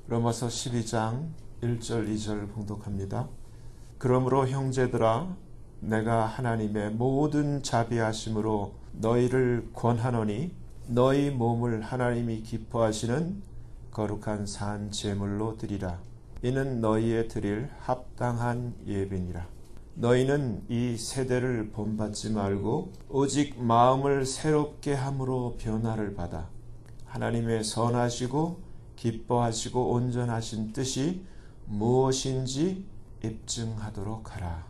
로마서 12장 1절 2절 봉독합니다. 그러므로 형제들아 내가 하나님의 모든 자비하심으로 너희를 권하노니 너희 몸을 하나님이 기뻐하시는 거룩한 산 제물로 드리라. 이는 너희의 드릴 합당한 예배니라. 너희는 이 세대를 본받지 말고 오직 마음을 새롭게 함으로 변화를 받아 하나님의 선하시고 기뻐하시고 온전하신 뜻이 무엇인지 입증하도록 하라.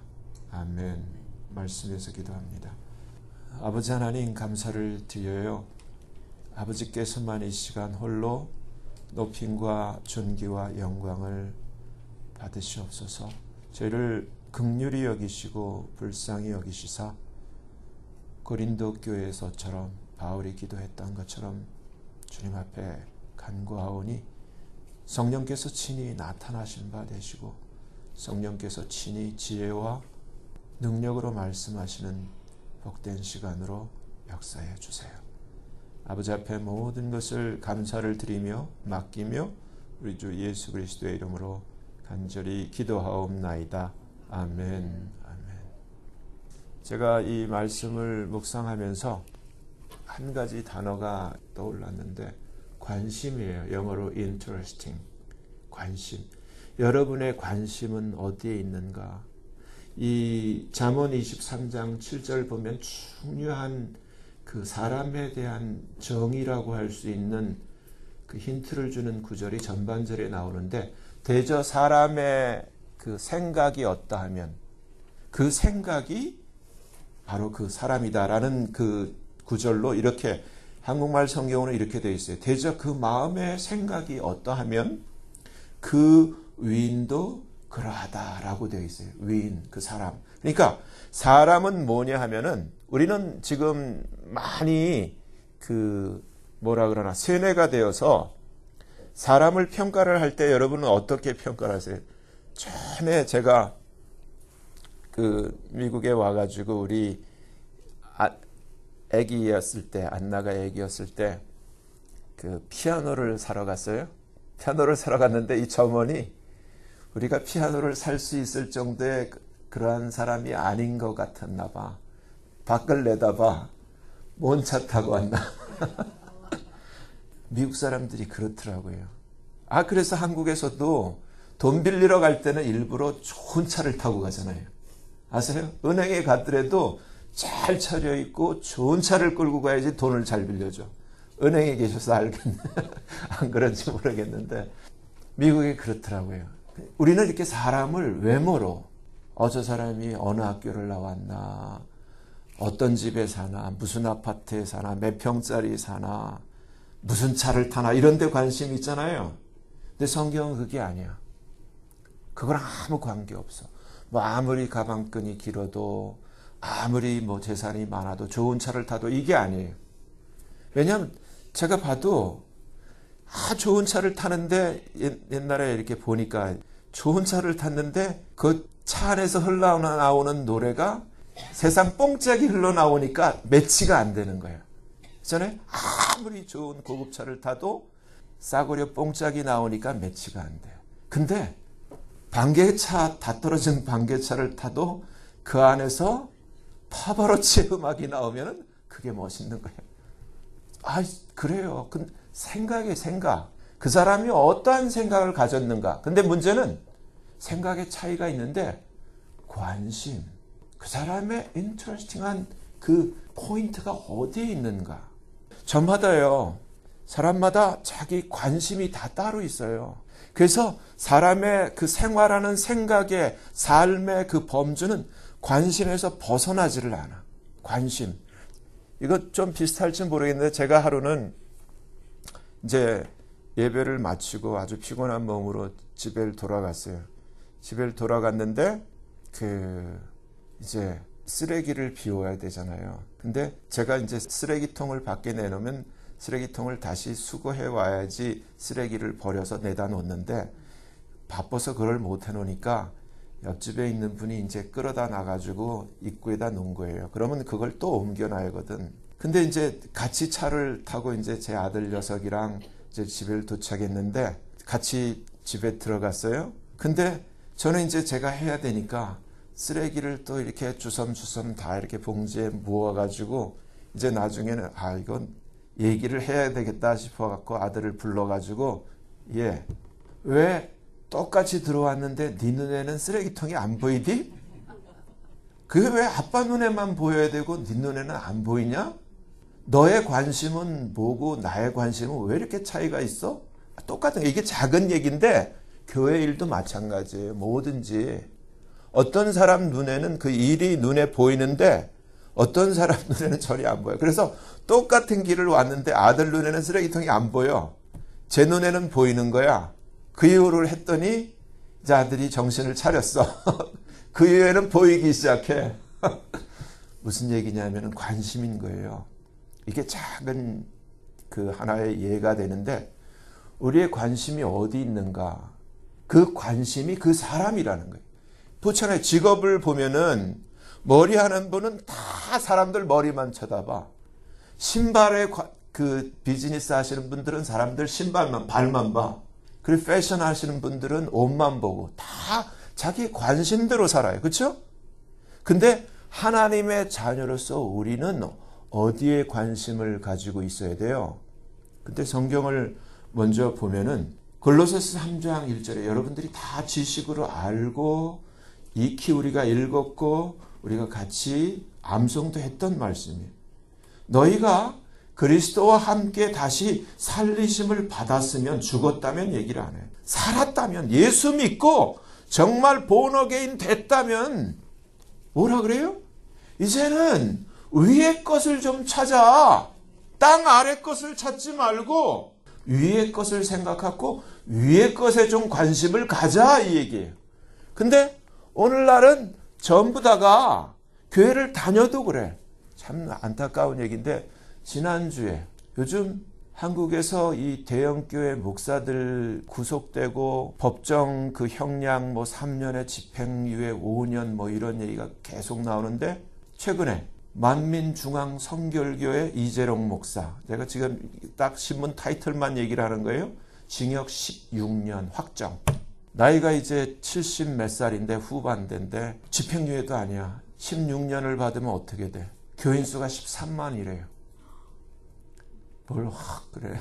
아멘. 말씀에서 기도합니다. 아버지 하나님 감사를 드려요. 아버지께서만 이 시간 홀로 높임과 존귀와 영광을 받으시옵소서. 저희를 긍휼히 여기시고 불쌍히 여기시사 고린도 교회에서처럼 바울이 기도했던 것처럼 주님 앞에 간구하오니 성령께서 친히 나타나신 바 되시고 성령께서 친히 지혜와 능력으로 말씀하시는 복된 시간으로 역사해 주세요. 아버지 앞에 모든 것을 감사를 드리며 맡기며 우리 주 예수 그리스도의 이름으로 간절히 기도하옵나이다. 아멘. 아멘. 제가 이 말씀을 묵상하면서 한 가지 단어가 떠올랐는데 관심이에요. 영어로 interesting. 관심. 여러분의 관심은 어디에 있는가? 이 잠언 23장 7절 보면 중요한 그 사람에 대한 정의라고 할 수 있는 그 힌트를 주는 구절이 전반절에 나오는데 대저 사람의 그 생각이 어떠하면 그 생각이 바로 그 사람이다라는 그 구절로 이렇게 한국말 성경으로 이렇게 되어 있어요. 대저 그 마음의 생각이 어떠하면 그 위인도 그러하다라고 되어 있어요. 위인, 그 사람. 그러니까 사람은 뭐냐 하면은 우리는 지금 많이 그 뭐라 그러나 세뇌가 되어서 사람을 평가를 할 때 여러분은 어떻게 평가를 하세요? 전에 제가 그 미국에 와가지고 우리 아기였을 때 안나가 아기였을 때 그 피아노를 사러 갔어요. 피아노를 사러 갔는데 이 점원이 우리가 피아노를 살 수 있을 정도의 그러한 사람이 아닌 것 같았나 봐. 밖을 내다봐. 뭔 차 타고 왔나. 미국 사람들이 그렇더라고요. 그래서 한국에서도 돈 빌리러 갈 때는 일부러 좋은 차를 타고 가잖아요. 아세요? 은행에 갔더라도 잘 차려입고 좋은 차를 끌고 가야지 돈을 잘 빌려줘. 은행에 계셔서 알겠네. 안 그런지 모르겠는데 미국이 그렇더라고요. 우리는 이렇게 사람을 외모로 저 사람이 어느 학교를 나왔나, 어떤 집에 사나, 무슨 아파트에 사나, 몇 평짜리 사나, 무슨 차를 타나 이런 데 관심이 있잖아요. 근데 성경은 그게 아니야. 그거랑 아무 관계없어. 뭐 아무리 가방끈이 길어도 아무리 뭐 재산이 많아도 좋은 차를 타도 이게 아니에요. 왜냐하면 제가 봐도 좋은 차를 타는데 옛날에 이렇게 보니까 좋은 차를 탔는데 그 차 안에서 흘러나오는 노래가 세상 뽕짝이 흘러나오니까 매치가 안 되는 거예요. 그렇잖아요? 아무리 좋은 고급차를 타도 싸구려 뽕짝이 나오니까 매치가 안 돼요. 근데 반개차 다 떨어진 반개차를 타도 그 안에서 파바로치 음악이 나오면 그게 멋있는 거예요. 그래요. 생각의 생각. 그 사람이 어떠한 생각을 가졌는가. 근데 문제는 생각의 차이가 있는데 관심. 그 사람의 인터레스팅한 그 포인트가 어디에 있는가. 저마다요. 사람마다 자기 관심이 다 따로 있어요. 그래서 사람의 그 생활하는 생각의 삶의 그 범주는 관심에서 벗어나지를 않아. 관심. 이거 좀 비슷할지 모르겠는데 제가 하루는 이제 예배를 마치고 아주 피곤한 몸으로 집에 돌아갔어요. 집에 돌아갔는데 이제 쓰레기를 비워야 되잖아요. 근데 제가 이제 쓰레기통을 밖에 내놓으면 쓰레기통을 다시 수거해 와야지 쓰레기를 버려서 내다 놓는데 바빠서 그걸 못 해놓으니까 옆집에 있는 분이 이제 끌어다 놔가지고 입구에다 놓은 거예요. 그러면 그걸 또 옮겨놔야거든. 근데 이제 같이 차를 타고 이제 제 아들 녀석이랑 이제 집에 도착했는데 같이 집에 들어갔어요. 근데 저는 이제 제가 해야 되니까 쓰레기를 또 이렇게 주섬주섬 다 이렇게 봉지에 모아가지고 이제 나중에는 이건 얘기를 해야 되겠다 싶어갖고 아들을 불러가지고 왜 똑같이 들어왔는데 네 눈에는 쓰레기통이 안 보이디? 그게 왜 아빠 눈에만 보여야 되고 네 눈에는 안 보이냐? 너의 관심은 뭐고 나의 관심은 왜 이렇게 차이가 있어? 똑같은 게 이게 작은 얘기인데 교회 일도 마찬가지예요. 뭐든지 어떤 사람 눈에는 그 일이 눈에 보이는데 어떤 사람 눈에는 전혀 안 보여요. 그래서 똑같은 길을 왔는데 아들 눈에는 쓰레기통이 안 보여. 제 눈에는 보이는 거야. 그 이후로 했더니 이제 아들이 정신을 차렸어. 그 이후에는 보이기 시작해. 무슨 얘기냐면 관심인 거예요. 이게 작은 그 하나의 예가 되는데 우리의 관심이 어디 있는가? 그 관심이 그 사람이라는 거예요. 그렇잖아요. 직업을 보면은 머리 하는 분은 다 사람들 머리만 쳐다봐. 신발에 그 비즈니스 하시는 분들은 사람들 신발만 발만 봐. 그리고 패션 하시는 분들은 옷만 보고 다 자기 관심대로 살아요. 그렇죠? 근데 하나님의 자녀로서 우리는 어디에 관심을 가지고 있어야 돼요? 근데 성경을 먼저 보면은 골로새서 3장 1절에 여러분들이 다 지식으로 알고 익히 우리가 읽었고 우리가 같이 암송도 했던 말씀이에요. 너희가 그리스도와 함께 다시 살리심을 받았으면 죽었다면 얘기를 안 해요. 살았다면 예수 믿고 정말 본어게인 됐다면 뭐라 그래요? 이제는 위의 것을 좀 찾아. 땅 아래 것을 찾지 말고 위의 것을 생각하고 위의 것에 좀 관심을 가자 이 얘기예요. 근데 오늘날은 전부 다가 교회를 다녀도 그래. 참 안타까운 얘기인데 지난주에 요즘 한국에서 이 대형교회 목사들 구속되고 법정 그 형량 3년에 집행유예 5년 이런 얘기가 계속 나오는데 최근에 만민중앙성결교회 이재롱 목사, 제가 지금 딱 신문 타이틀만 얘기를 하는 거예요. 징역 16년 확정. 나이가 이제 70 몇 살인데 후반대인데 집행유예도 아니야. 16년을 받으면 어떻게 돼? 교인 수가 13만이래요. 뭘 그래.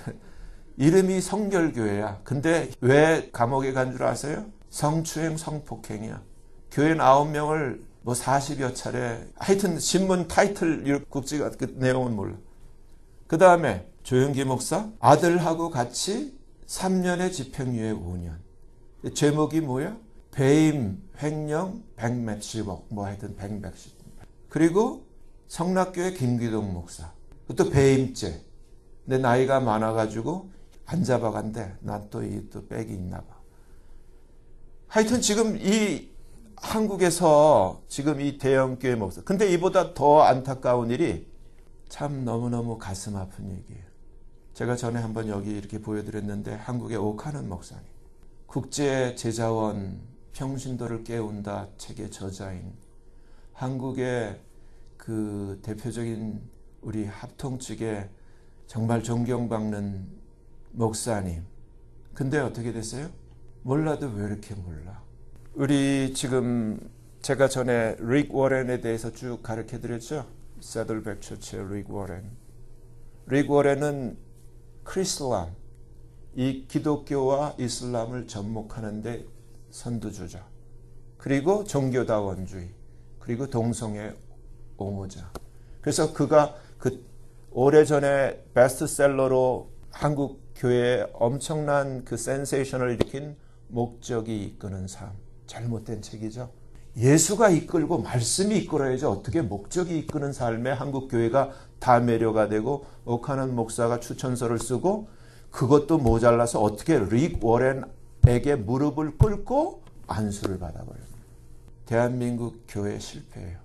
이름이 성결교회야. 근데 왜 감옥에 간 줄 아세요? 성추행, 성폭행이야. 교인 9명을 40여 차례, 하여튼 신문 타이틀 국지가 그 내용은 몰라. 그 다음에 조영기 목사 아들하고 같이 3년의 집행유예 5년. 제목이 뭐야? 배임, 횡령, 100몇십억, 하여튼 100몇십. 그리고 성락교회 김기동 목사. 그것도 배임죄. 근데 나이가 많아가지고 안 잡아간대. 난 또 백이 있나 봐. 하여튼 지금 이 한국에서 지금 이 대형교회 목사. 근데 이보다 더 안타까운 일이 참 너무너무 가슴 아픈 얘기예요. 제가 전에 한번 여기 이렇게 보여드렸는데 한국의 오카는 목사님. 국제제자원 평신도를 깨운다 책의 저자인 한국의 그 대표적인 우리 합통 측의 정말 존경받는 목사님. 근데 어떻게 됐어요? 몰라도 왜 이렇게 몰라? 우리 지금 제가 전에 릭 워렌에 대해서 쭉 가르쳐드렸죠? 세들백 처치의 릭 워렌. 릭 워렌은 크리슬람, 이 기독교와 이슬람을 접목하는데 선두주자. 그리고 종교다원주의. 그리고 동성애 옹호자. 그래서 그가 오래전에 베스트셀러로 한국 교회에 엄청난 그 센세이션을 일으킨 목적이 이끄는 삶. 잘못된 책이죠. 예수가 이끌고 말씀이 이끌어야지 어떻게 목적이 이끄는 삶에 한국 교회가 다 매료가 되고 오카는 목사가 추천서를 쓰고 그것도 모자라서 어떻게 릭 워렌에게 무릎을 꿇고 안수를 받아버려요. 대한민국 교회 실패예요.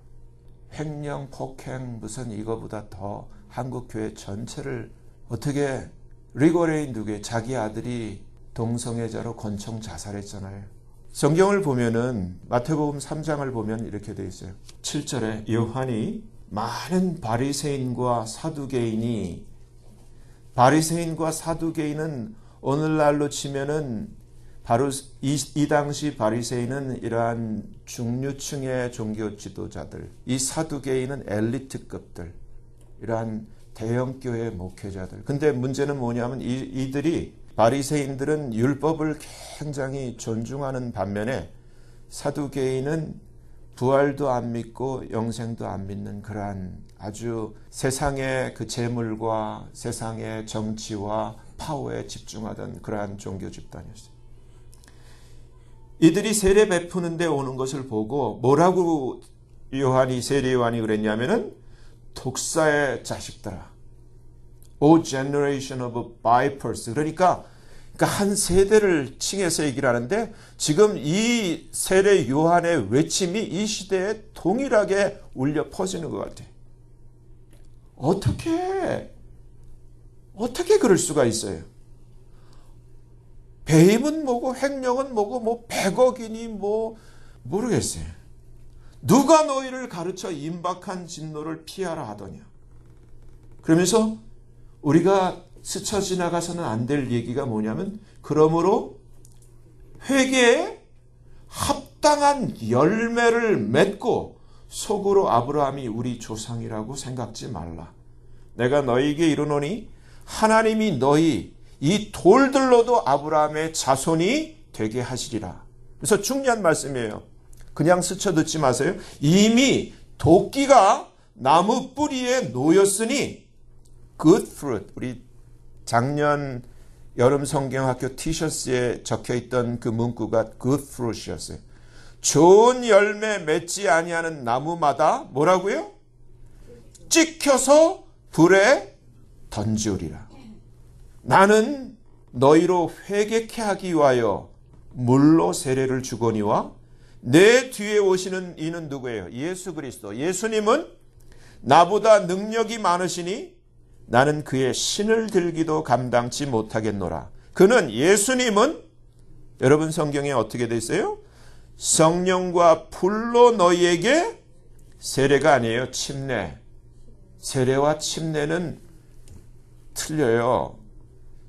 횡령, 폭행 무슨 이거보다 더 한국 교회 전체를 어떻게 릭 워렌이 누구예요? 자기 아들이 동성애자로 권총 자살했잖아요. 성경을 보면은 마태복음 3장을 보면 이렇게 돼 있어요. 7절에 요한이 많은 바리새인과 사두개인은 오늘날로 치면은 바로 이 당시 바리새인은 이러한 중류층의 종교 지도자들, 이 사두개인은 엘리트급들, 이러한 대형교회 목회자들. 근데 문제는 뭐냐면 이들이 바리새인들은 율법을 굉장히 존중하는 반면에 사두개인은 부활도 안 믿고 영생도 안 믿는 그러한 아주 세상의 그 재물과 세상의 정치와 파워에 집중하던 그러한 종교 집단이었어요. 이들이 세례 베푸는데 오는 것을 보고 뭐라고 세례 요한이 그랬냐면은 독사의 자식들아, O generation of vipers. 그러니까 한 세대를 칭해서 얘기를 하는데 지금 이 세례 요한의 외침이 이 시대에 동일하게 울려 퍼지는 것 같아요. 어떻게 그럴 수가 있어요? 배임은 뭐고 횡령은 뭐고 뭐 100억이니 뭐 모르겠어요. 누가 너희를 가르쳐 임박한 진노를 피하라 하더냐. 그러면서 우리가 스쳐 지나가서는 안 될 얘기가 뭐냐면 그러므로 회개에 합당한 열매를 맺고 속으로 아브라함이 우리 조상이라고 생각지 말라. 내가 너희에게 이르노니 하나님이 너희 이 돌들로도 아브라함의 자손이 되게 하시리라. 그래서 중요한 말씀이에요. 그냥 스쳐 듣지 마세요. 이미 도끼가 나무 뿌리에 놓였으니 good fruit. 우리 작년 여름 성경학교 티셔츠에 적혀있던 그 문구가 good fruit이었어요. 좋은 열매 맺지 아니하는 나무마다 뭐라고요? 찍혀서 불에 던지우리라. 나는 너희로 회개케 하기 위하여 물로 세례를 주거니와 내 뒤에 오시는 이는 누구예요? 예수 그리스도. 예수님은 나보다 능력이 많으시니 나는 그의 신을 들기도 감당치 못하겠노라. 그는 예수님은 여러분 성경에 어떻게 돼 있어요? 성령과 불로 너희에게 세례가 아니에요. 침례. 세례와 침례는 틀려요.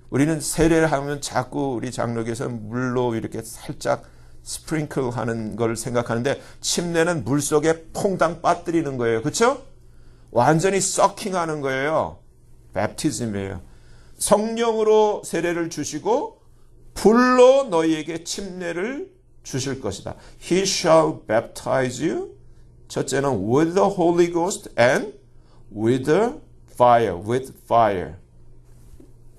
우리는 세례를 하면 자꾸 우리 장로교에서 물로 이렇게 살짝 스프링클 하는 걸 생각하는데 침례는 물 속에 퐁당 빠뜨리는 거예요. 그렇죠? 완전히 서킹하는 거예요. 베프티즘이에요. 성령으로 세례를 주시고 불로 너희에게 침례를 주실 것이다. He shall baptize you. 첫째는 with the Holy Ghost and with the fire. With fire.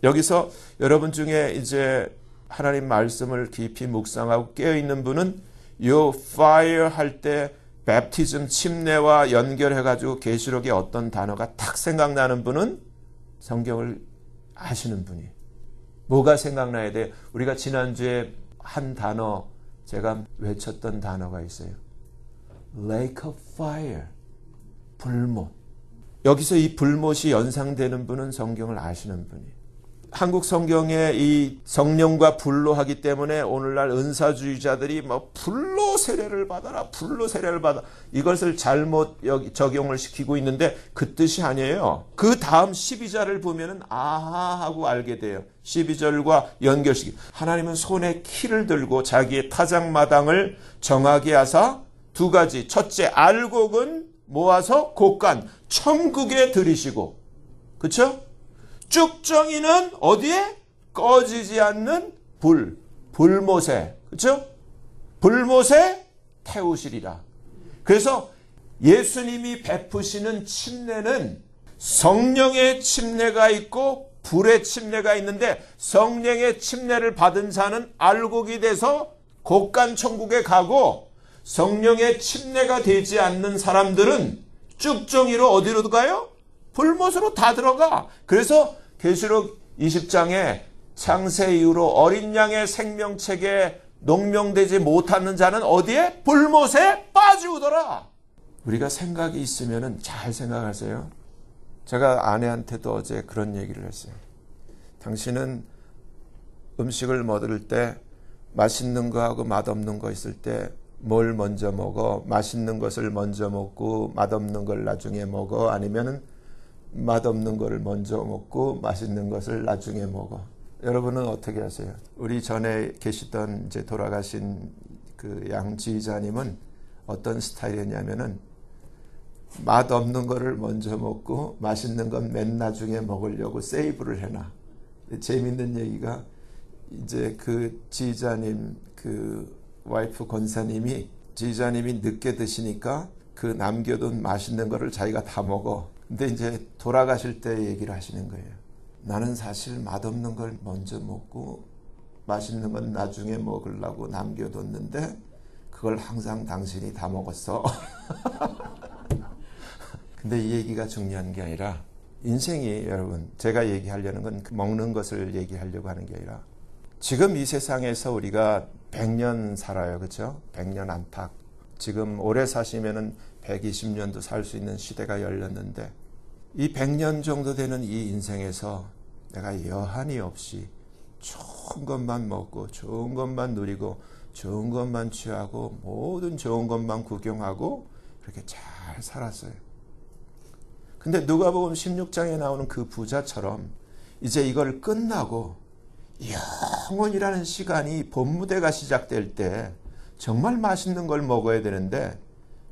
여기서 여러분 중에 이제 하나님 말씀을 깊이 묵상하고 깨어있는 분은 요 fire 할 때 베프티즘 침례와 연결해가지고 계시록에 어떤 단어가 탁 생각나는 분은 성경을 아시는 분이. 뭐가 생각나야 돼요? 우리가 지난주에 한 단어 제가 외쳤던 단어가 있어요. Lake of Fire. 불못. 여기서 이 불못이 연상되는 분은 성경을 아시는 분이. 한국 성경에 이 성령과 불로 하기 때문에 오늘날 은사주의자들이 뭐 불로 세례를 받아라, 불로 세례를 받아. 이것을 잘못 적용을 시키고 있는데 그 뜻이 아니에요. 그 다음 12절을 보면은 아하 하고 알게 돼요. 12절과 연결시키. 하나님은 손에 키를 들고 자기의 타작마당을 정하게 하사 두 가지. 첫째, 알곡은 모아서 곡간 천국에 들이시고. 그렇죠? 쭉정이는 어디에? 꺼지지 않는 불못에. 그렇죠? 불못에 태우시리라. 그래서 예수님이 베푸시는 침례는 성령의 침례가 있고 불의 침례가 있는데 성령의 침례를 받은 자는 알곡이 돼서 곡간 천국에 가고 성령의 침례가 되지 않는 사람들은 쭉정이로 어디로 가요? 불못으로 다 들어가. 그래서 계시록 20장에 창세 이후로 어린 양의 생명책에 농명되지 못하는 자는 어디에? 불못에 빠지우더라. 우리가 생각이 있으면 잘 생각하세요. 제가 아내한테도 어제 그런 얘기를 했어요. 당신은 음식을 먹을 때 맛있는 거하고 맛없는 거 있을 때 뭘 먼저 먹어? 맛있는 것을 먼저 먹고 맛없는 걸 나중에 먹어? 아니면은 맛없는 거를 먼저 먹고 맛있는 것을 나중에 먹어? 여러분은 어떻게 하세요? 우리 전에 계시던 이제 돌아가신 그 양 지휘자님은 어떤 스타일이었냐면은 맛없는 거를 먼저 먹고 맛있는 건 맨 나중에 먹으려고 세이브를 해놔. 재밌는 얘기가 이제 그 지휘자님 그 와이프 권사님이 지휘자님이 늦게 드시니까 그 남겨둔 맛있는 거를 자기가 다 먹어. 근데 이제 돌아가실 때 얘기를 하시는 거예요. 나는 사실 맛없는 걸 먼저 먹고 맛있는 건 나중에 먹으려고 남겨뒀는데 그걸 항상 당신이 다 먹었어. 근데 이 얘기가 중요한 게 아니라 인생이 여러분 제가 얘기하려는 건 먹는 것을 얘기하려고 하는 게 아니라 지금 이 세상에서 우리가 100년 살아요. 그렇죠? 100년 안팎. 지금 오래 사시면은 120년도 살 수 있는 시대가 열렸는데 이 100년 정도 되는 이 인생에서 내가 여한이 없이 좋은 것만 먹고 좋은 것만 누리고 좋은 것만 취하고 모든 좋은 것만 구경하고 그렇게 잘 살았어요. 근데 누가복음 16장에 나오는 그 부자처럼 이제 이걸 끝나고 영원이라는 시간이 본무대가 시작될 때 정말 맛있는 걸 먹어야 되는데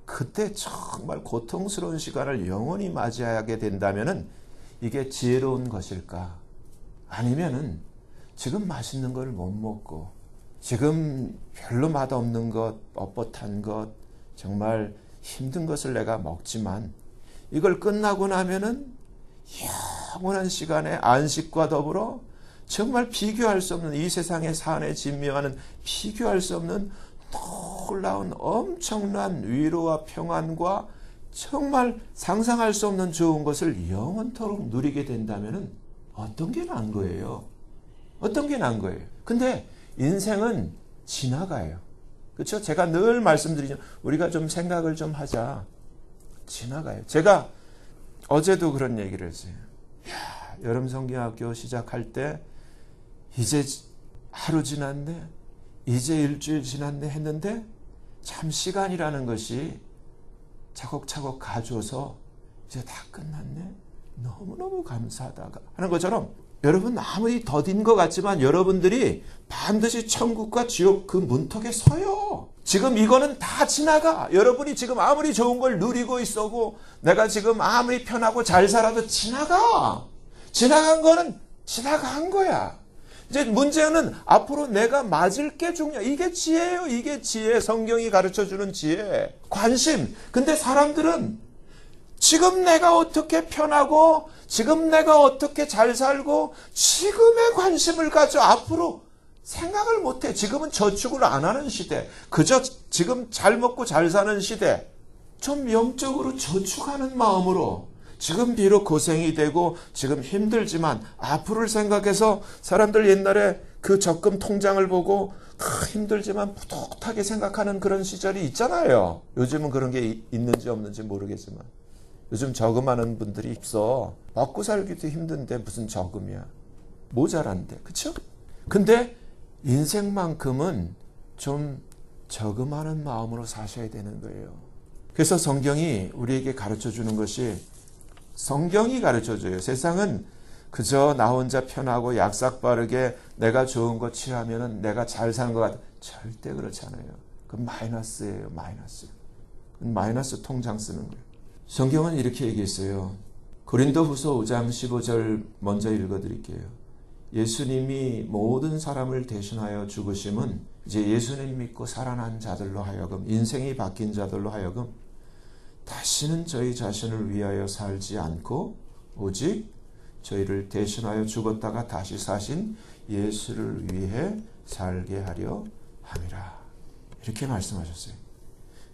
그때 정말 고통스러운 시간을 영원히 맞이하게 된다면은 이게 지혜로운 것일까? 아니면은 지금 맛있는 걸 못 먹고 지금 별로 맛없는 것, 뻣뻣한 것, 정말 힘든 것을 내가 먹지만 이걸 끝나고 나면은 영원한 시간에 안식과 더불어 정말 비교할 수 없는 이 세상의 산에 진미와는 비교할 수 없는 놀라운 엄청난 위로와 평안과 정말 상상할 수 없는 좋은 것을 영원토록 누리게 된다면 어떤 게 나은 거예요? 어떤 게 나은 거예요? 근데 인생은 지나가요. 그렇죠? 제가 늘 말씀드리죠. 우리가 좀 생각을 좀 하자. 지나가요. 제가 어제도 그런 얘기를 했어요. 여름 성경학교 시작할 때 이제 하루 지났네, 이제 일주일 지났네 했는데 참 시간이라는 것이 차곡차곡 가져서 이제 다 끝났네. 너무너무 감사하다 하는 것처럼 여러분 아무리 더딘 것 같지만 여러분들이 반드시 천국과 지옥 그 문턱에 서요. 지금 이거는 다 지나가. 여러분이 지금 아무리 좋은 걸 누리고 있어도 내가 지금 아무리 편하고 잘 살아도 지나가. 지나간 거는 지나간 거야. 이제 문제는 앞으로 내가 맞을 게 중요해. 이게 지혜예요. 이게 지혜. 성경이 가르쳐주는 지혜. 관심. 근데 사람들은 지금 내가 어떻게 편하고 지금 내가 어떻게 잘 살고 지금의 관심을 가져 앞으로 생각을 못해. 지금은 저축을 안 하는 시대. 그저 지금 잘 먹고 잘 사는 시대. 좀 영적으로 저축하는 마음으로 지금 비록 고생이 되고 지금 힘들지만 앞으로를 생각해서 사람들 옛날에 그 적금 통장을 보고 힘들지만 푸듯하게 생각하는 그런 시절이 있잖아요. 요즘은 그런 게 있는지 없는지 모르겠지만 요즘 저금하는 분들이 없어. 먹고 살기도 힘든데 무슨 저금이야. 모자란데. 그렇죠? 근데 인생만큼은 좀 저금하는 마음으로 사셔야 되는 거예요. 그래서 성경이 우리에게 가르쳐주는 것이 성경이 가르쳐줘요. 세상은 그저 나 혼자 편하고 약삭 빠르게 내가 좋은 거 취하면 내가 잘 사는 것 같아. 절대 그렇지 않아요. 그건 마이너스예요. 마이너스. 그건 마이너스 통장 쓰는 거예요. 성경은 이렇게 얘기했어요. 고린도후서 5장 15절 먼저 읽어드릴게요. 예수님이 모든 사람을 대신하여 죽으심은 이제 예수님 믿고 살아난 자들로 하여금 인생이 바뀐 자들로 하여금 다시는 저희 자신을 위하여 살지 않고 오직 저희를 대신하여 죽었다가 다시 사신 예수를 위해 살게 하려 함이라. 이렇게 말씀하셨어요.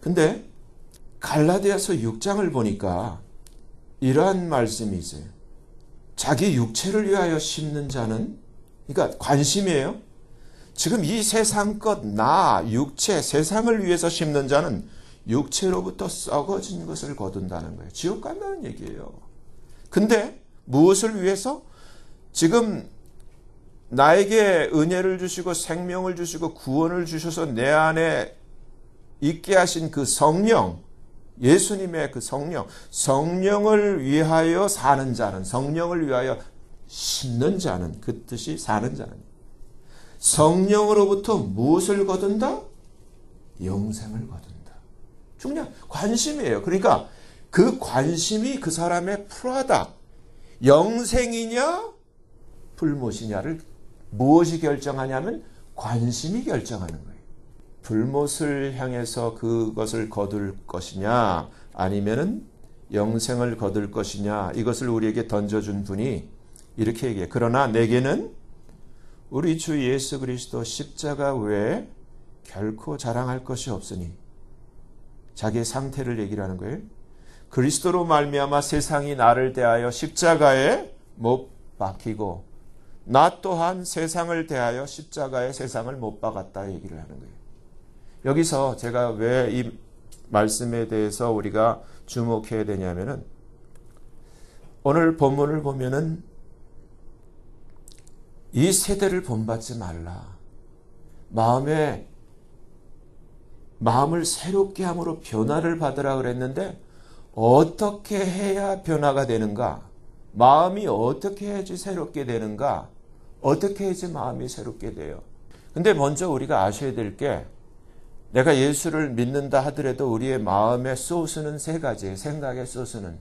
근데 갈라디아서 6장을 보니까 이러한 말씀이 있어요. 자기 육체를 위하여 심는 자는, 그러니까 관심이에요. 지금 이 세상 것, 나, 육체, 세상을 위해서 심는 자는 육체로부터 썩어진 것을 거둔다는 거예요. 지옥 간다는 얘기예요. 근데 무엇을 위해서? 지금 나에게 은혜를 주시고 생명을 주시고 구원을 주셔서 내 안에 있게 하신 그 성령, 예수님의 그 성령, 성령을 위하여 사는 자는, 성령을 위하여 심는 자는 그 뜻이 사는 자는 성령으로부터 무엇을 거둔다? 영생을 거둔다. 중요한 관심이에요. 그러니까 그 관심이 그 사람의 풀하다. 영생이냐 불못이냐를 무엇이 결정하냐면 관심이 결정하는 거예요. 불못을 향해서 그것을 거둘 것이냐 아니면은 영생을 거둘 것이냐 이것을 우리에게 던져준 분이 이렇게 얘기해요. 그러나 내게는 우리 주 예수 그리스도 십자가 외에 결코 자랑할 것이 없으니 자기의 상태를 얘기를 하는 거예요. 그리스도로 말미암아 세상이 나를 대하여 십자가에 못 박히고 나 또한 세상을 대하여 십자가에 세상을 못 박았다 얘기를 하는 거예요. 여기서 제가 왜 이 말씀에 대해서 우리가 주목해야 되냐면은 오늘 본문을 보면은 이 세대를 본받지 말라. 마음을 새롭게 함으로 변화를 받으라 그랬는데 어떻게 해야 변화가 되는가? 마음이 어떻게 해야지 새롭게 되는가? 어떻게 해야지 마음이 새롭게 돼요? 근데 먼저 우리가 아셔야 될 게 내가 예수를 믿는다 하더라도 우리의 마음의 소스는 세 가지예요. 생각의 소스는.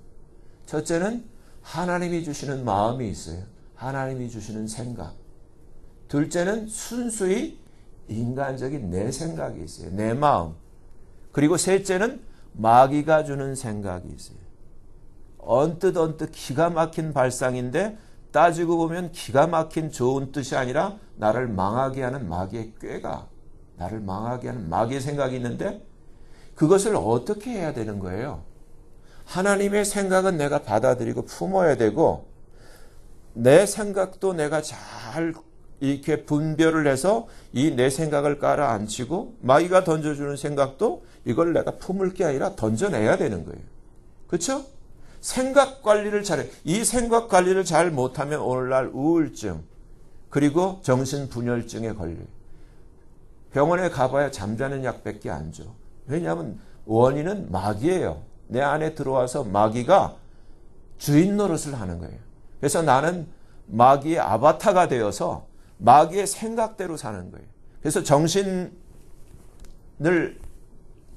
첫째는 하나님이 주시는 마음이 있어요. 하나님이 주시는 생각. 둘째는 순수히 인간적인 내 생각이 있어요. 내 마음. 그리고 셋째는 마귀가 주는 생각이 있어요. 언뜻 기가 막힌 발상인데 따지고 보면 기가 막힌 좋은 뜻이 아니라 나를 망하게 하는 마귀의 꾀가 나를 망하게 하는 마귀의 생각이 있는데 그것을 어떻게 해야 되는 거예요? 하나님의 생각은 내가 받아들이고 품어야 되고 내 생각도 내가 잘 이렇게 분별을 해서 이 내 생각을 깔아앉히고 마귀가 던져주는 생각도 이걸 내가 품을 게 아니라 던져내야 되는 거예요. 그렇죠? 생각 관리를 잘해. 이 생각 관리를 잘 못하면 오늘날 우울증 그리고 정신분열증에 걸려요. 병원에 가봐야 잠자는 약밖에 안 줘. 왜냐하면 원인은 마귀예요. 내 안에 들어와서 마귀가 주인 노릇을 하는 거예요. 그래서 나는 마귀의 아바타가 되어서 마귀의 생각대로 사는 거예요. 그래서 정신을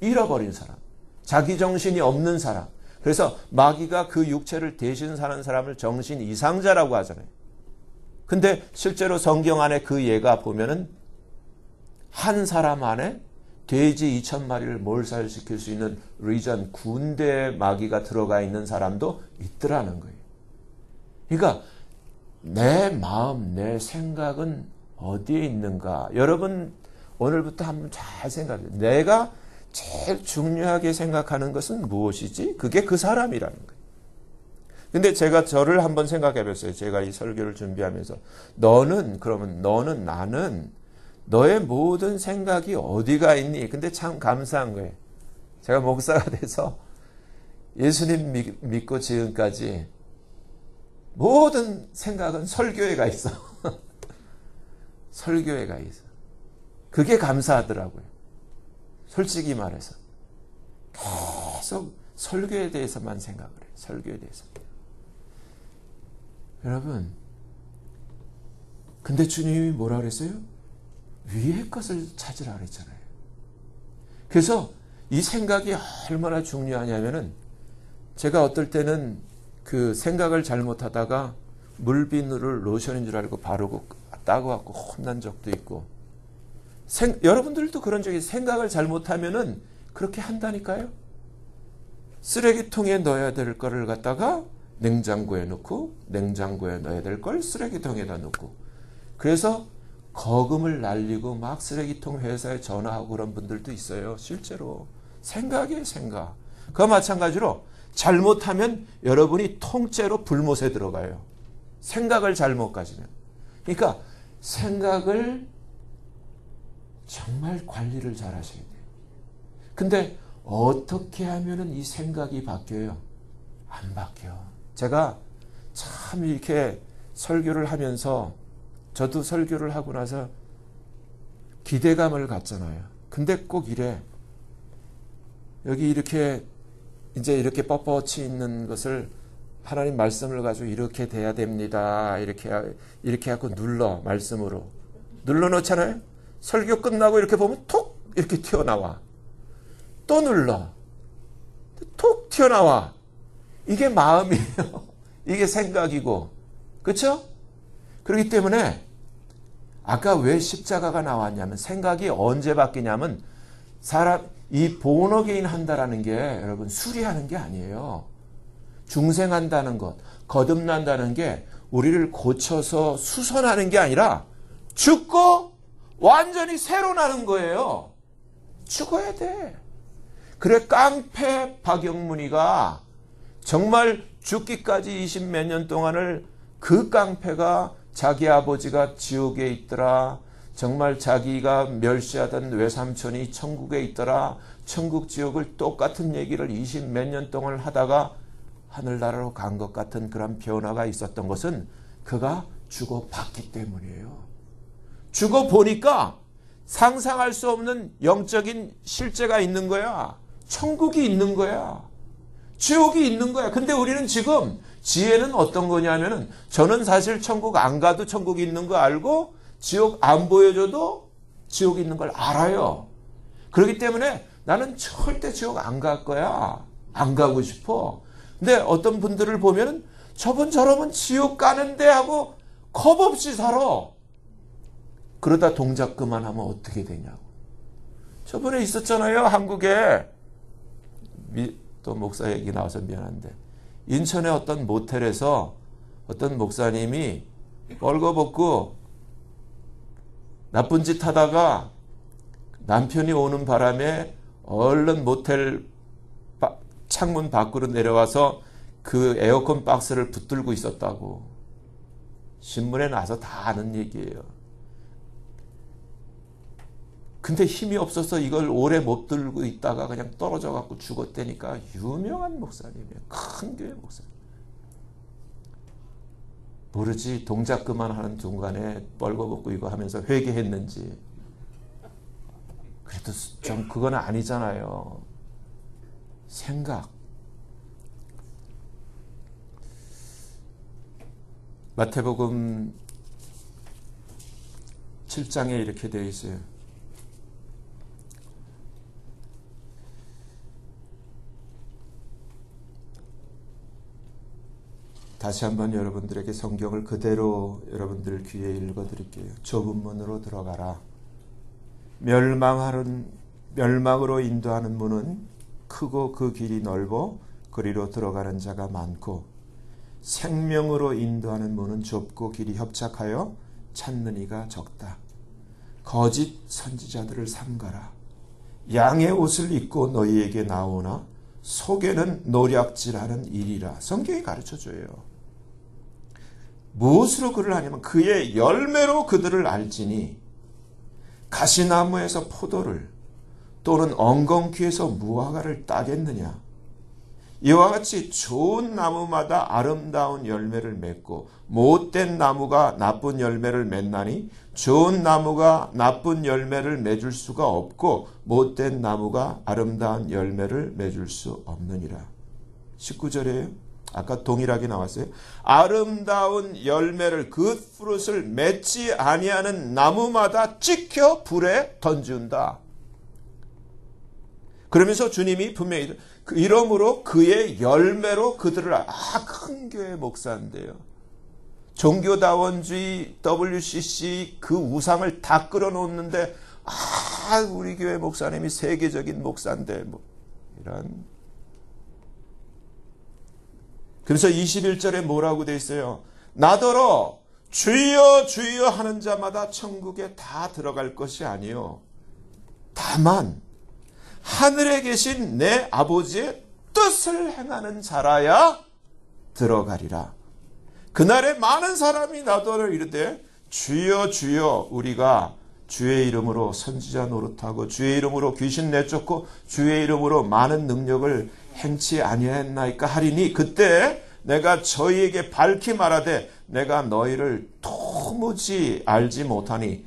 잃어버린 사람, 자기 정신이 없는 사람. 그래서 마귀가 그 육체를 대신 사는 사람을 정신 이상자라고 하잖아요. 근데 실제로 성경 안에 그 예가 보면은 한 사람 안에 돼지 2,000마리를 몰살시킬 수 있는 리전 군대 마귀가 들어가 있는 사람도 있더라는 거예요. 그러니까 내 마음, 내 생각은 어디에 있는가? 여러분 오늘부터 한번 잘 생각해요. 내가 제일 중요하게 생각하는 것은 무엇이지? 그게 그 사람이라는 거예요. 근데 제가 저를 한번 생각해 봤어요. 제가 이 설교를 준비하면서 너는 나는 너의 모든 생각이 어디가 있니? 근데 참 감사한 거예요. 제가 목사가 돼서 예수님 믿고 지금까지 모든 생각은 설교에 가 있어. 설교에 가 있어. 그게 감사하더라고요. 솔직히 말해서. 계속 설교에 대해서만 생각을 해요. 설교에 대해서. 여러분, 근데 주님이 뭐라 그랬어요? 위의 것을 찾으라 그랬잖아요. 그래서 이 생각이 얼마나 중요하냐면은 제가 어떨 때는 그 생각을 잘못하다가 물비누를 로션인 줄 알고 바르고 따가워갖고 혼난 적도 있고 여러분들도 그런 적이 생각을 잘못하면은 그렇게 한다니까요. 쓰레기통에 넣어야 될 거를 갖다가 냉장고에 넣고 냉장고에 넣어야 될 걸 쓰레기통에다 넣고 그래서 거금을 날리고 막 쓰레기통 회사에 전화하고 그런 분들도 있어요. 실제로. 생각이에요, 생각. 그와 마찬가지로 잘못하면 여러분이 통째로 불못에 들어가요. 생각을 잘못 가지면. 그러니까 생각을 정말 관리를 잘 하셔야 돼요. 근데 어떻게 하면은 이 생각이 바뀌어요? 안 바뀌어. 제가 참 이렇게 설교를 하면서 저도 설교를 하고 나서 기대감을 갖잖아요. 근데 꼭 이래. 여기 이렇게 이제 이렇게 뻣뻣이 있는 것을 하나님 말씀을 가지고 이렇게 돼야 됩니다. 이렇게 하고 눌러, 말씀으로. 눌러놓잖아요. 설교 끝나고 이렇게 보면 톡! 이렇게 튀어나와. 또 눌러. 톡 튀어나와. 이게 마음이에요. 이게 생각이고. 그렇죠? 그렇기 때문에 아까 왜 십자가가 나왔냐면 생각이 언제 바뀌냐면 이 본어게인 한다라는 게 여러분 수리하는 게 아니에요. 중생한다는 것, 거듭난다는 게 우리를 고쳐서 수선하는 게 아니라 죽고 완전히 새로 나는 거예요. 죽어야 돼. 그래 깡패 박영문이가 정말 죽기까지 20몇 년 동안을 그 깡패가 자기 아버지가 지옥에 있더라. 정말 자기가 멸시하던 외삼촌이 천국에 있더라. 천국 지옥을 똑같은 얘기를 20몇 년 동안 하다가 하늘나라로 간 것 같은 그런 변화가 있었던 것은 그가 죽어봤기 때문이에요. 죽어보니까 상상할 수 없는 영적인 실제가 있는 거야. 천국이 있는 거야. 지옥이 있는 거야. 근데 우리는 지금 지혜는 어떤 거냐면은 저는 사실 천국 안 가도 천국이 있는 거 알고 지옥 안 보여줘도 지옥이 있는 걸 알아요. 그렇기 때문에 나는 절대 지옥 안 갈 거야. 안 가고 싶어. 근데 어떤 분들을 보면은 저러면 지옥 가는데 하고 겁없이 살아. 그러다 동작 그만하면 어떻게 되냐고. 저번에 있었잖아요. 한국에. 또 목사 얘기 나와서 미안한데. 인천의 어떤 모텔에서 어떤 목사님이 벌거벗고 나쁜 짓 하다가 남편이 오는 바람에 얼른 모텔 창문 밖으로 내려와서 그 에어컨 박스를 붙들고 있었다고. 신문에 나서 다 아는 얘기예요. 근데 힘이 없어서 이걸 오래 못 들고 있다가 그냥 떨어져 갖고 죽었다니까. 유명한 목사님이에요. 큰 교회 목사님. 모르지 동작 그만하는 중간에 벌거벗고 이거 하면서 회개했는지. 그래도 좀 그건 아니잖아요. 생각. 마태복음 7장에 이렇게 되어 있어요. 다시 한번 여러분들에게 성경을 그대로 여러분들 귀에 읽어드릴게요. 좁은 문으로 들어가라. 멸망으로 인도하는 문은 크고 그 길이 넓어 그리로 들어가는 자가 많고 생명으로 인도하는 문은 좁고 길이 협착하여 찾는 이가 적다. 거짓 선지자들을 삼가라. 양의 옷을 입고 너희에게 나오나 속에는 노략질하는 일이라. 성경이 가르쳐줘요. 무엇으로 그를 하냐면 그의 열매로 그들을 알지니 가시나무에서 포도를 또는 엉겅퀴에서 무화과를 따겠느냐. 이와 같이 좋은 나무마다 아름다운 열매를 맺고 못된 나무가 나쁜 열매를 맺나니 좋은 나무가 나쁜 열매를 맺을 수가 없고 못된 나무가 아름다운 열매를 맺을 수 없느니라. 19절이에요. 아까 동일하게 나왔어요. 아름다운 열매를 그 fruit을 맺지 아니하는 나무마다 찍혀 불에 던지운다. 그러면서 주님이 분명히 이러므로 그의 열매로 그들을 큰 교회 목사인데요. 종교다원주의 WCC 그 우상을 다 끌어놓는데 우리 교회 목사님이 세계적인 목사인데 이런. 그래서 21절에 뭐라고 돼 있어요? 나더러 주여 주여 하는 자마다 천국에 다 들어갈 것이 아니요 다만 하늘에 계신 내 아버지의 뜻을 행하는 자라야 들어가리라. 그날에 많은 사람이 나더러 이르되 주여 주여 우리가 주의 이름으로 선지자 노릇하고 주의 이름으로 귀신 내쫓고 주의 이름으로 많은 능력을 행치 아니하였나이까 하리니 그때 내가 저희에게 밝히 말하되 내가 너희를 도무지 알지 못하니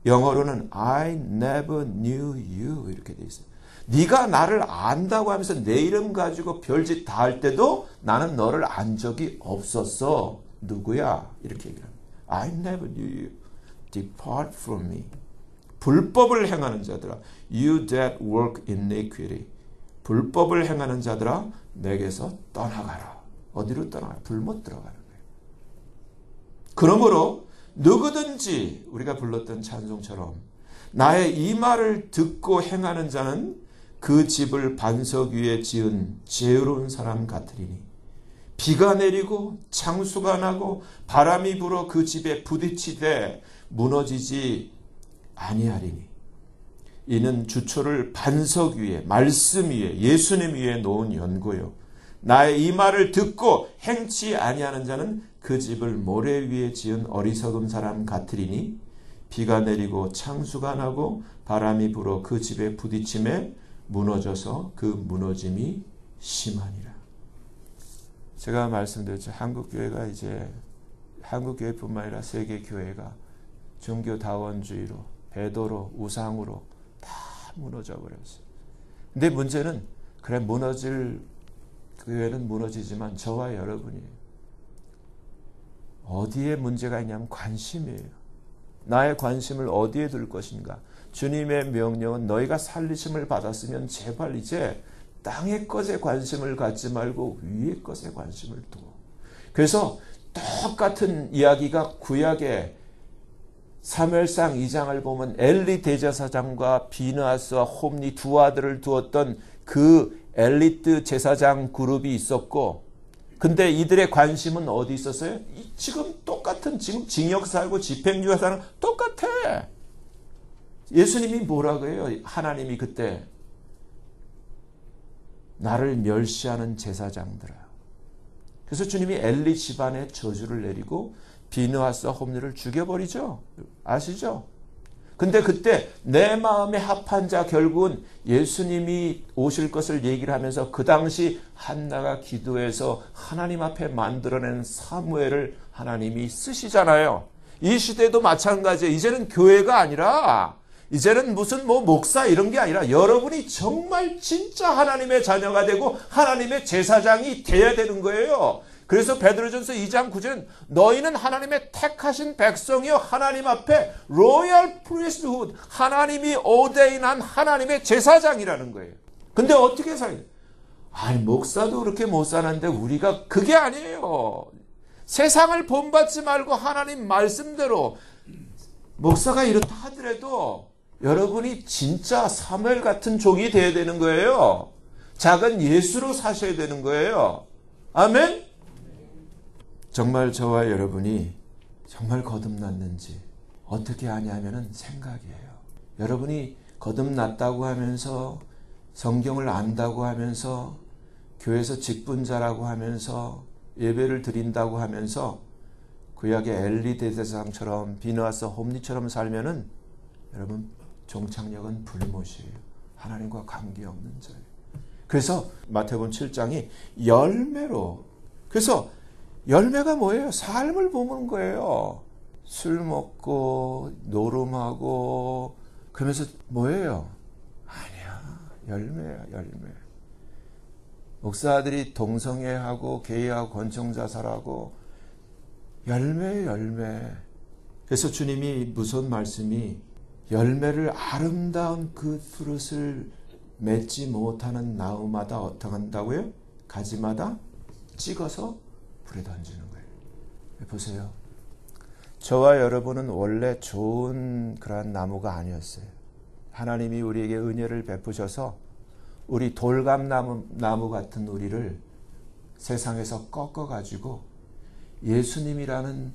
영어로는 I never knew you 이렇게 돼 있어요. 네가 나를 안다고 하면서 내 이름 가지고 별짓 다 할 때도 나는 너를 안 적이 없었어. 누구야? 이렇게 얘기합니다. I never knew you. Depart from me. 불법을 행하는 자들아. You that work iniquity. 불법을 행하는 자들아 내게서 떠나가라. 어디로 떠나가라? 불못 들어가는 거예요. 그러므로 누구든지 우리가 불렀던 찬송처럼 나의 이 말을 듣고 행하는 자는 그 집을 반석 위에 지은 지혜로운 사람 같으리니 비가 내리고 창수가 나고 바람이 불어 그 집에 부딪히되 무너지지 아니하리니 이는 주초를 반석 위에 말씀 위에 예수님 위에 놓은 연고요 나의 이 말을 듣고 행치 아니하는 자는 그 집을 모래 위에 지은 어리석은 사람 같으리니 비가 내리고 창수가 나고 바람이 불어 그 집에 부딪힘에 무너져서 그 무너짐이 심하니라. 제가 말씀드렸죠. 한국교회가 이제 한국교회뿐만 아니라 세계교회가 종교다원주의로 배도로 우상으로 다 무너져 버렸어요. 근데 문제는 그래 무너질 교회는 무너지지만 저와 여러분이에요. 어디에 문제가 있냐면 관심이에요. 나의 관심을 어디에 둘 것인가. 주님의 명령은 너희가 살리심을 받았으면 제발 이제 땅의 것에 관심을 갖지 말고 위의 것에 관심을 두어. 그래서 똑같은 이야기가 구약의 사무엘상 2장을 보면 엘리 대제사장과 비느하스와 홈니 두 아들을 두었던 그 엘리트 제사장 그룹이 있었고 근데 이들의 관심은 어디 있었어요? 지금 똑같은 지금 징역 살고 집행유예 사는 똑같아. 예수님이 뭐라고 해요? 하나님이 그때 나를 멸시하는 제사장들아. 그래서 주님이 엘리 집안에 저주를 내리고 비느하스와 홈니를 죽여버리죠. 아시죠? 근데 그때 내 마음에 합한 자 결국은 예수님이 오실 것을 얘기를 하면서 그 당시 한나가 기도해서 하나님 앞에 만들어낸 사무엘을 하나님이 쓰시잖아요. 이 시대도 마찬가지예요. 이제는 교회가 아니라 이제는 무슨 목사 이런 게 아니라 여러분이 정말 진짜 하나님의 자녀가 되고 하나님의 제사장이 돼야 되는 거예요. 그래서 베드로전서 2장 9절은 너희는 하나님의 택하신 백성이요 하나님 앞에 로얄 프리스트훗 하나님이 오데인한 하나님의 제사장이라는 거예요. 근데 어떻게 살아요? 아니 목사도 그렇게 못 사는데 우리가 그게 아니에요. 세상을 본받지 말고 하나님 말씀대로 목사가 이렇다 하더라도 여러분이 진짜 사무엘 같은 종이 되어야 되는 거예요. 작은 예수로 사셔야 되는 거예요. 아멘? 정말 저와 여러분이 정말 거듭났는지 어떻게 아냐면은 생각이에요. 여러분이 거듭났다고 하면서 성경을 안다고 하면서 교회에서 직분자라고 하면서 예배를 드린다고 하면서 구약의 엘리 대제사장처럼 비느하스 홈니처럼 살면은 여러분 종착역은 불못이에요. 하나님과 관계없는 자예요. 그래서 마태복음 7장이 열매로 그래서 열매가 뭐예요? 삶을 보는 거예요. 술 먹고 노름하고 그러면서 뭐예요? 아니야. 열매야 열매. 목사들이 동성애하고 게이하고 권총자살하고 열매 열매. 그래서 주님이 무슨 말씀이 열매를 아름다운 그 fruit을 맺지 못하는 나무마다 어떻게 한다고요? 가지마다 찍어서 불에 던지는 거예요. 보세요. 저와 여러분은 원래 좋은 그러한 나무가 아니었어요. 하나님이 우리에게 은혜를 베푸셔서 우리 돌감나무 같은 우리를 세상에서 꺾어가지고 예수님이라는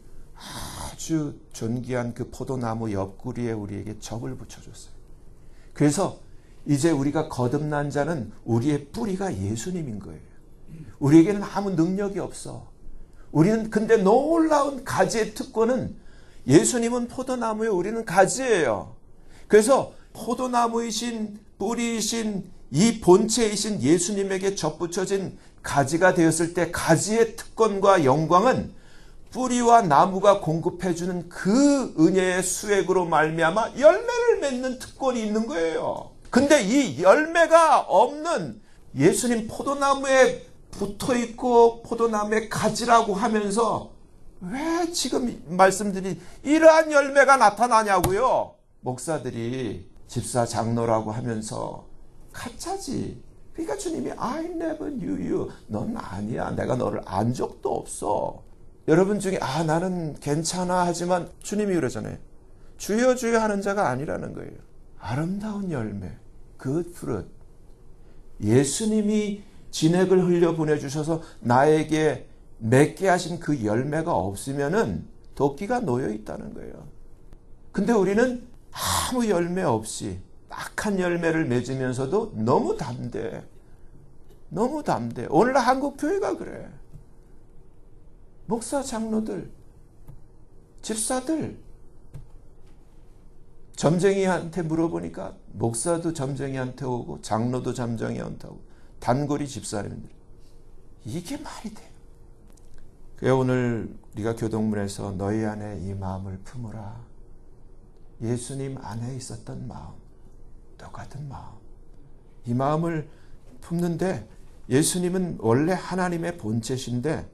아주 존귀한 그 포도나무 옆구리에 우리에게 접을 붙여줬어요. 그래서 이제 우리가 거듭난 자는 우리의 뿌리가 예수님인 거예요. 우리에게는 아무 능력이 없어. 우리는 근데 놀라운 가지의 특권은 예수님은 포도나무에 우리는 가지예요. 그래서 포도나무이신 뿌리이신 이 본체이신 예수님에게 접붙여진 가지가 되었을 때 가지의 특권과 영광은 뿌리와 나무가 공급해주는 그 은혜의 수액으로 말미암아 열매를 맺는 특권이 있는 거예요. 근데 이 열매가 없는 예수님 포도나무에 붙어있고 포도나무에 가지라고 하면서 왜 지금 말씀드린 이러한 열매가 나타나냐고요. 목사들이 집사 장로라고 하면서 가짜지. 그러니까 주님이 I never knew you. 넌 아니야. 내가 너를 안 적도 없어. 여러분 중에 나는 괜찮아 하지만 주님이 그러잖아요. 주여 주여 하는 자가 아니라는 거예요. 아름다운 열매, good fruit. 예수님이 진액을 흘려 보내주셔서 나에게 맺게 하신 그 열매가 없으면은 도끼가 놓여 있다는 거예요. 근데 우리는 아무 열매 없이 딱한 열매를 맺으면서도 너무 담대. 너무 담대. 오늘 한국 교회가 그래. 목사 장로들, 집사들, 점쟁이한테 물어보니까 목사도 점쟁이한테 오고 장로도 점쟁이한테 오고 단골이 집사님들. 이게 말이 돼요. 그래 오늘 우리가 교동문에서 너희 안에 이 마음을 품으라. 예수님 안에 있었던 마음, 똑같은 마음. 이 마음을 품는데 예수님은 원래 하나님의 본체신데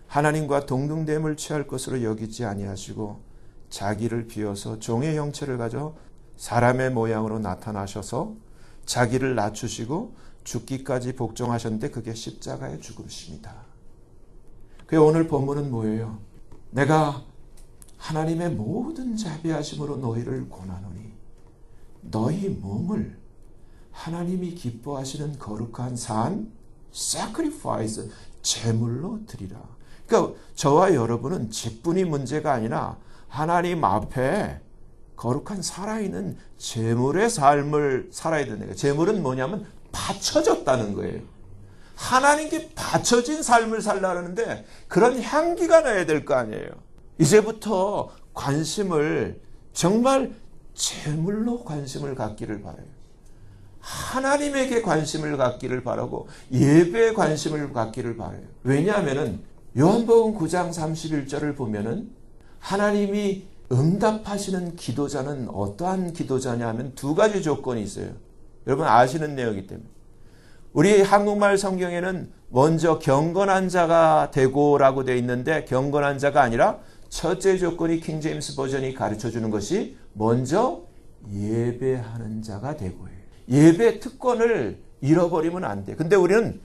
하나님과 동등됨을 취할 것으로 여기지 아니하시고 자기를 비워서 종의 형체를 가져 사람의 모양으로 나타나셔서 자기를 낮추시고 죽기까지 복종하셨는데 그게 십자가의 죽으심이다. 그래서 오늘 본문은 뭐예요? 내가 하나님의 모든 자비하심으로 너희를 권하노니 너희 몸을 하나님이 기뻐하시는 거룩한 산 sacrifice 제물로 드리라. 그러니까 저와 여러분은 직분이 문제가 아니라 하나님 앞에 거룩한 살아있는 제물의 삶을 살아야 되는 거예요. 제물은 뭐냐면 바쳐졌다는 거예요. 하나님께 바쳐진 삶을 살라는데 그런 향기가 나야 될 거 아니에요. 이제부터 관심을 정말 제물로 관심을 갖기를 바라요. 하나님에게 관심을 갖기를 바라고 예배에 관심을 갖기를 바라요. 왜냐하면 요한복음 9장 31절을 보면은 하나님이 응답하시는 기도자는 어떠한 기도자냐 하면 두 가지 조건이 있어요. 여러분 아시는 내용이기 때문에. 우리 한국말 성경에는 먼저 경건한 자가 되고라고 되어 있는데 경건한 자가 아니라 첫째 조건이 킹제임스 버전이 가르쳐주는 것이 먼저 예배하는 자가 되고예요. 예배 특권을 잃어버리면 안 돼요. 근데 우리는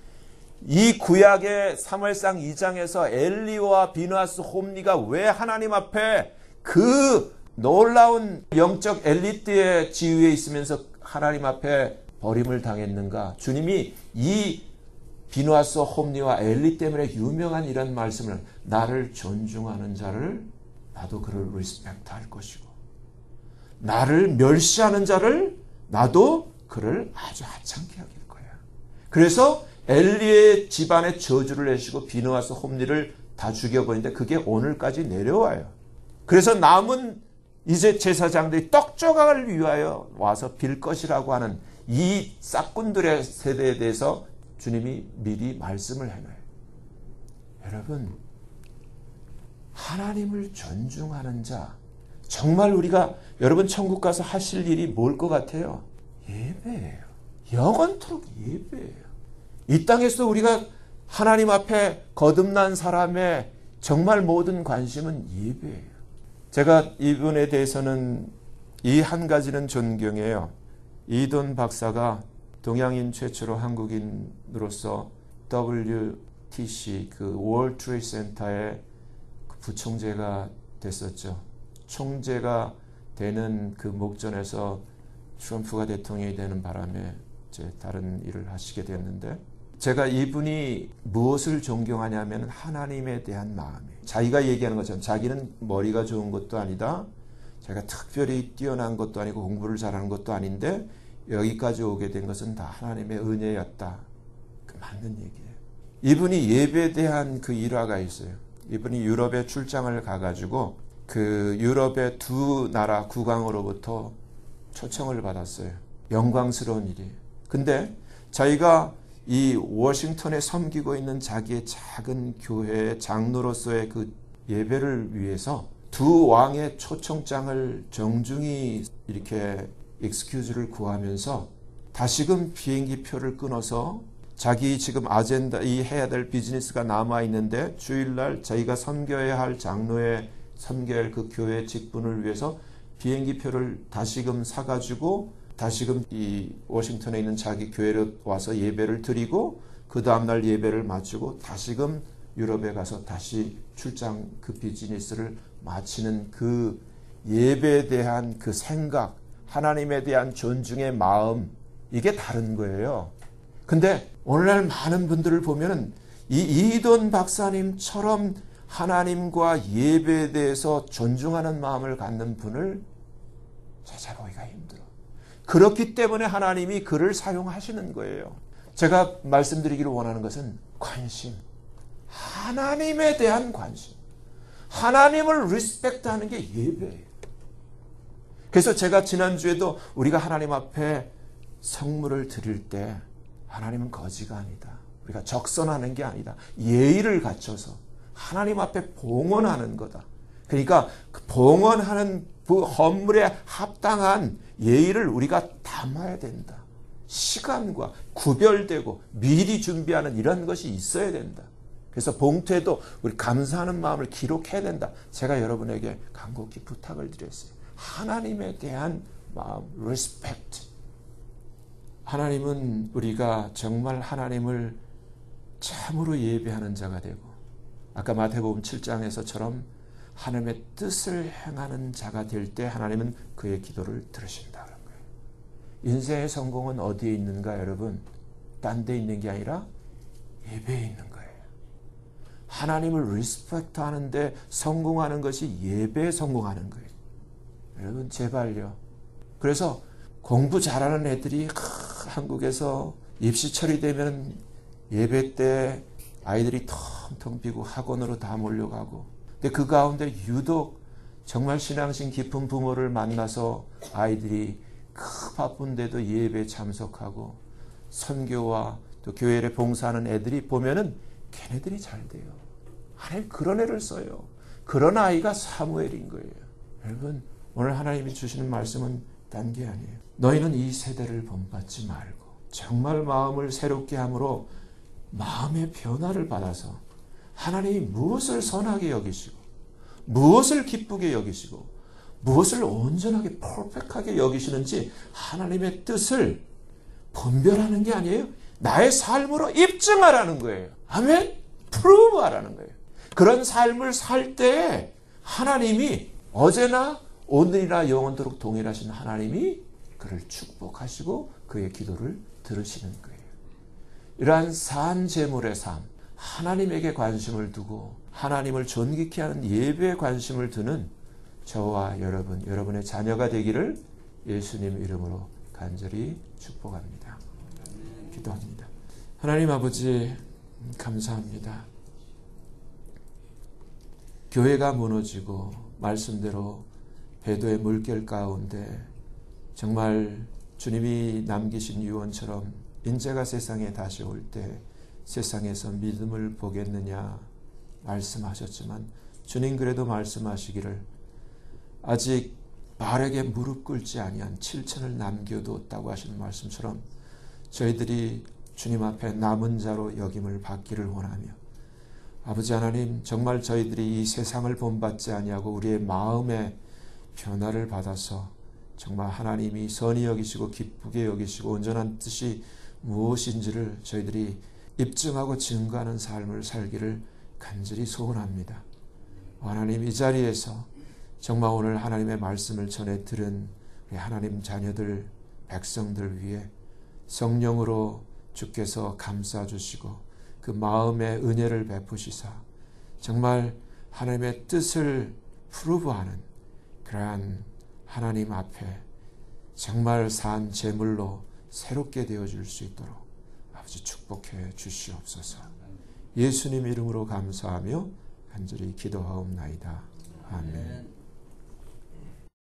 이 구약의 사무엘상 2장에서 엘리와 비느하스 홈리가 왜 하나님 앞에 그 놀라운 영적 엘리트의 지위에 있으면서 하나님 앞에 버림을 당했는가? 주님이 이 비느하스 홈리와 엘리 때문에 유명한 이런 말씀을 나를 존중하는 자를 나도 그를 리스펙트할 것이고 나를 멸시하는 자를 나도 그를 아주 하찮게 여길 거야. 그래서 엘리의 집안에 저주를 내시고 비느하스 홈리를 다 죽여버리는데 그게 오늘까지 내려와요. 그래서 남은 이제 제사장들이 떡 조각을 위하여 와서 빌 것이라고 하는 이 싹군들의 세대에 대해서 주님이 미리 말씀을 해놔요. 여러분, 하나님을 존중하는 자, 정말 우리가 여러분 천국 가서 하실 일이 뭘 것 같아요? 예배예요. 영원토록 예배예요. 이 땅에서 우리가 하나님 앞에 거듭난 사람의 정말 모든 관심은 예배예요. 제가 이분에 대해서는 이 한 가지는 존경해요. 이돈 박사가 동양인 최초로 한국인으로서 WTC 그 월드 트레이드 센터의 부총재가 됐었죠. 총재가 되는 그 목전에서 트럼프가 대통령이 되는 바람에 이제 다른 일을 하시게 됐는데 제가 이분이 무엇을 존경하냐면 하나님에 대한 마음이에요. 자기가 얘기하는 것처럼 자기는 머리가 좋은 것도 아니다. 자기가 특별히 뛰어난 것도 아니고 공부를 잘하는 것도 아닌데 여기까지 오게 된 것은 다 하나님의 은혜였다. 그 맞는 얘기예요. 이분이 예배에 대한 그 일화가 있어요. 이분이 유럽에 출장을 가가지고 그 유럽의 두 나라 국왕으로부터 초청을 받았어요. 영광스러운 일이에요. 근데 자기가 이 워싱턴에 섬기고 있는 자기의 작은 교회의 장로로서의 그 예배를 위해서 두 왕의 초청장을 정중히 이렇게 익스큐즈를 구하면서 다시금 비행기 표를 끊어서 자기 지금 아젠다 이 해야 될 비즈니스가 남아 있는데 주일날 자기가 섬겨야 할 장로의 섬겨야 할 그 교회 직분을 위해서 비행기 표를 다시금 사가지고 다시금 이 워싱턴에 있는 자기 교회로 와서 예배를 드리고 그 다음날 예배를 마치고 다시금 유럽에 가서 다시 출장 그 비즈니스를 마치는 그 예배에 대한 그 생각, 하나님에 대한 존중의 마음, 이게 다른 거예요. 근데 오늘날 많은 분들을 보면은 이 이돈 박사님처럼 하나님과 예배에 대해서 존중하는 마음을 갖는 분을 찾아보기가 힘들어. 그렇기 때문에 하나님이 그를 사용하시는 거예요. 제가 말씀드리기를 원하는 것은 관심, 하나님에 대한 관심, 하나님을 리스펙트하는 게 예배예요. 그래서 제가 지난주에도 우리가 하나님 앞에 성물을 드릴 때 하나님은 거지가 아니다. 우리가 적선하는 게 아니다. 예의를 갖춰서 하나님 앞에 봉헌하는 거다. 그러니까 그 봉헌하는 그 헌물에 합당한 예의를 우리가 담아야 된다. 시간과 구별되고 미리 준비하는 이런 것이 있어야 된다. 그래서 봉투에도 우리 감사하는 마음을 기록해야 된다. 제가 여러분에게 간곡히 부탁을 드렸어요. 하나님에 대한 마음, 리스펙트. 하나님은 우리가 정말 하나님을 참으로 예배하는 자가 되고 아까 마태복음 7장에서처럼 하나님의 뜻을 행하는 자가 될 때 하나님은 그의 기도를 들으신다는 거예요. 인생의 성공은 어디에 있는가 여러분? 딴 데 있는 게 아니라 예배에 있는 거예요. 하나님을 리스펙트 하는데 성공하는 것이 예배에 성공하는 거예요. 여러분 제발요. 그래서 공부 잘하는 애들이 한국에서 입시 처리되면 예배 때 아이들이 텅텅 비고 학원으로 다 몰려가고 근데 그 가운데 유독 정말 신앙심 깊은 부모를 만나서 아이들이 그 바쁜데도 예배에 참석하고 선교와 또 교회에 봉사하는 애들이 보면은 걔네들이 잘 돼요. 하나님 그런 애를 써요. 그런 아이가 사무엘인 거예요. 여러분 오늘 하나님이 주시는 말씀은 딴 게 아니에요. 너희는 이 세대를 본받지 말고 정말 마음을 새롭게 함으로 마음의 변화를 받아서 하나님이 무엇을 선하게 여기시고 무엇을 기쁘게 여기시고 무엇을 온전하게 퍼펙트하게 여기시는지 하나님의 뜻을 분별하는 게 아니에요. 나의 삶으로 입증하라는 거예요. 아멘? 프루브하라는 거예요. 그런 삶을 살 때 하나님이 어제나 오늘이나 영원토록 동일하신 하나님이 그를 축복하시고 그의 기도를 들으시는 거예요. 이러한 산 제물의 삶, 하나님에게 관심을 두고 하나님을 존귀케 하는 예배에 관심을 두는 저와 여러분, 여러분의 자녀가 되기를 예수님 이름으로 간절히 축복합니다. 기도합니다. 하나님 아버지 감사합니다. 교회가 무너지고 말씀대로 배도의 물결 가운데 정말 주님이 남기신 유언처럼 인자가 세상에 다시 올 때 세상에서 믿음을 보겠느냐 말씀하셨지만 주님 그래도 말씀하시기를 아직 바르게 무릎 꿇지 아니한 7천을 남겨두었다고 하시는 말씀처럼 저희들이 주님 앞에 남은 자로 여김을 받기를 원하며 아버지 하나님 정말 저희들이 이 세상을 본받지 아니하고 우리의 마음의 변화를 받아서 정말 하나님이 선히 여기시고 기쁘게 여기시고 온전한 뜻이 무엇인지를 저희들이 입증하고 증거하는 삶을 살기를 간절히 소원합니다. 하나님 이 자리에서 정말 오늘 하나님의 말씀을 전해 들은 우리 하나님 자녀들 백성들 위해 성령으로 주께서 감싸주시고 그 마음의 은혜를 베푸시사 정말 하나님의 뜻을 프루브하는 그러한 하나님 앞에 정말 산 제물로 새롭게 되어줄 수 있도록 아버지 축복해 주시옵소서. 예수님 이름으로 감사하며 간절히 기도하옵나이다. 아멘.